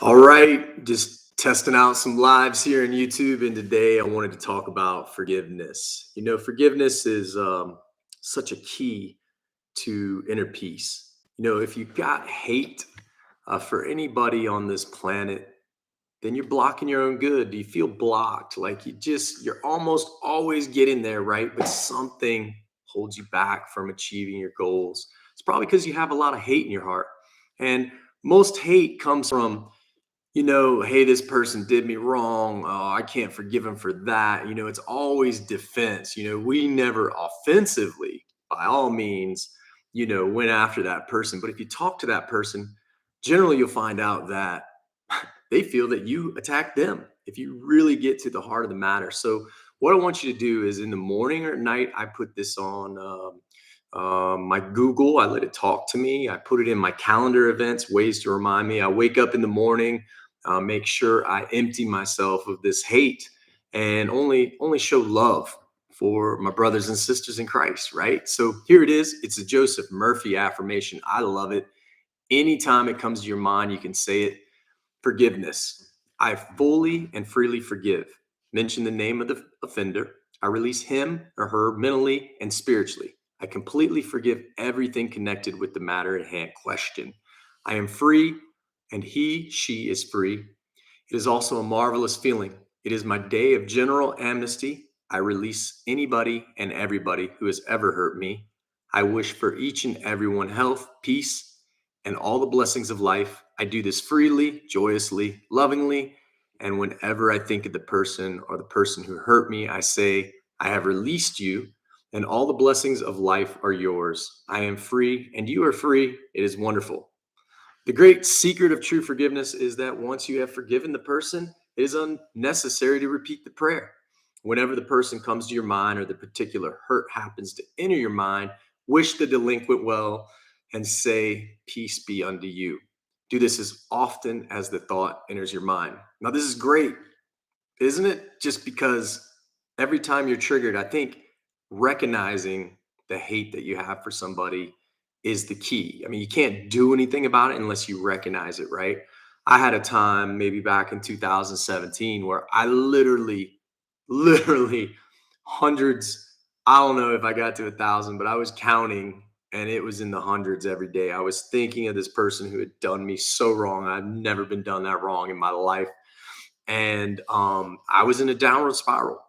All right, just testing out some lives here on YouTube. And today I wanted to talk about forgiveness. Forgiveness is such a key to inner peace. If you got hate for anybody on this planet, then you're blocking your own good. Do you feel blocked? Like you're almost always getting there, right? But something holds you back from achieving your goals. It's probably because you have a lot of hate in your heart. And most hate comes from hey, this person did me wrong. Oh, I can't forgive him for that. It's always defense. We never offensively, by all means, went after that person. But if you talk to that person, generally you'll find out that they feel that you attacked them if you really get to the heart of the matter. So, what I want you to do is in the morning or at night, I put this on my Google. I let it talk to me. I put it in my calendar events, ways to remind me. I wake up in the morning, make sure I empty myself of this hate and only show love for my brothers and sisters in Christ, right? So here it is. It's a Joseph Murphy affirmation. I love it. Anytime it comes to your mind, you can say it. Forgiveness. I fully and freely forgive. Mention the name of the offender. I release him or her mentally and spiritually. I completely forgive everything connected with the matter at hand. Question. I am free and she is free. It is also a marvelous feeling. It is my day of general amnesty. I release anybody and everybody who has ever hurt me. I wish for each and everyone health, peace, and all the blessings of life. I do this freely, joyously, lovingly. And whenever I think of the person or the person who hurt me, I say, I have released you, and all the blessings of life are yours. I am free, and you are free. It is wonderful. The great secret of true forgiveness is that once you have forgiven the person, it is unnecessary to repeat the prayer. Whenever the person comes to your mind or the particular hurt happens to enter your mind, wish the delinquent well and say, peace be unto you. Do this as often as the thought enters your mind. Now, this is great, isn't it? Just because every time you're triggered, I think recognizing the hate that you have for somebody is the key. I mean, you can't do anything about it unless you recognize it, right? I had a time maybe back in 2017 where I literally hundreds. I don't know if I got to 1,000, but I was counting and it was in the hundreds every day. I was thinking of this person who had done me so wrong. I've never been done that wrong in my life. And I was in a downward spiral.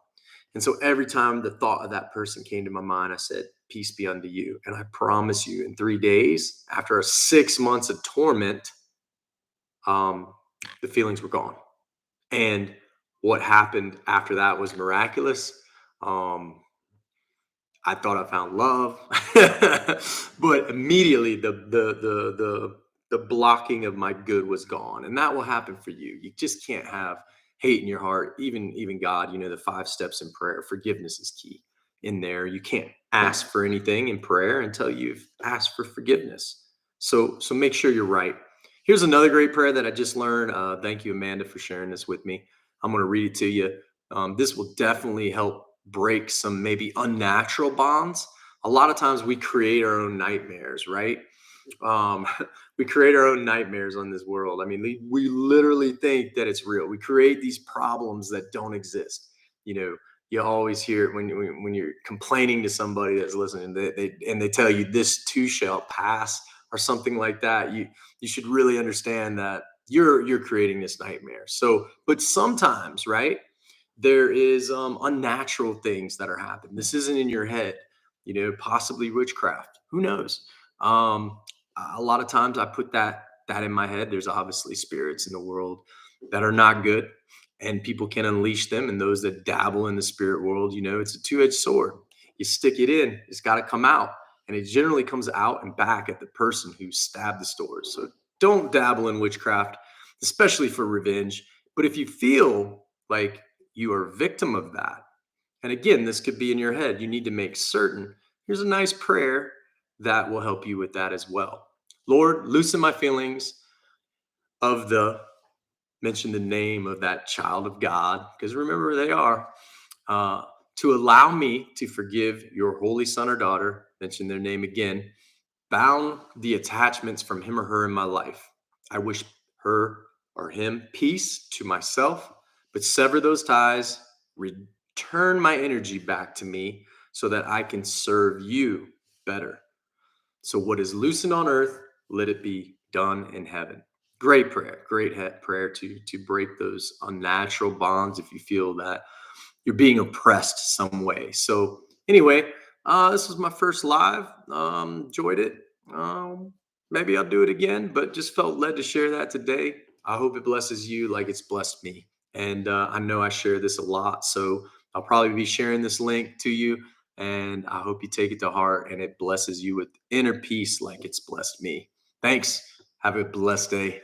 And so every time the thought of that person came to my mind, I said, peace be unto you. And I promise you, in 3 days, after 6 months of torment, the feelings were gone. And what happened after that was miraculous. Um, I thought I found love, but immediately the blocking of my good was gone, and that will happen for you. You just can't have hate in your heart. Even God, the 5 steps in prayer, forgiveness is key in there. You can't ask for anything in prayer until you've asked for forgiveness. So make sure you're right. Here's another great prayer that I just learned. Thank you, Amanda, for sharing this with me. I'm going to read it to you. This will definitely help break some maybe unnatural bonds. A lot of times we create our own nightmares, right? Um, we create our own nightmares on this world. I mean, we literally think that it's real. We create these problems that don't exist. You always hear it when you're complaining to somebody that's listening, they tell you this too shall pass or something like that. You should really understand that you're creating this nightmare. So, but sometimes, right? There is unnatural things that are happening. This isn't in your head, possibly witchcraft. Who knows? Um, a lot of times I put that in my head. There's obviously spirits in the world that are not good, and people can unleash them. And those that dabble in the spirit world, it's a two-edged sword. You stick it in, it's got to come out, and it generally comes out and back at the person who stabbed the sword. So don't dabble in witchcraft, especially for revenge. But if you feel like you are a victim of that, and again, this could be in your head, you need to make certain. Here's a nice prayer that will help you with that as well. Lord, loosen my feelings of mention the name of that child of God, because remember they are, to allow me to forgive your holy son or daughter, mention their name again, bound the attachments from him or her in my life. I wish her or him peace to myself, but sever those ties, return my energy back to me so that I can serve you better. So, what is loosened on earth, let it be done in heaven. Great prayer, great prayer to break those unnatural bonds if you feel that you're being oppressed some way. So, anyway, this was my first live. Enjoyed it. Maybe I'll do it again, but just felt led to share that today. I hope it blesses you like it's blessed me. And I know I share this a lot, so I'll probably be sharing this link to you. And I hope you take it to heart and it blesses you with inner peace like it's blessed me. Thanks. Have a blessed day.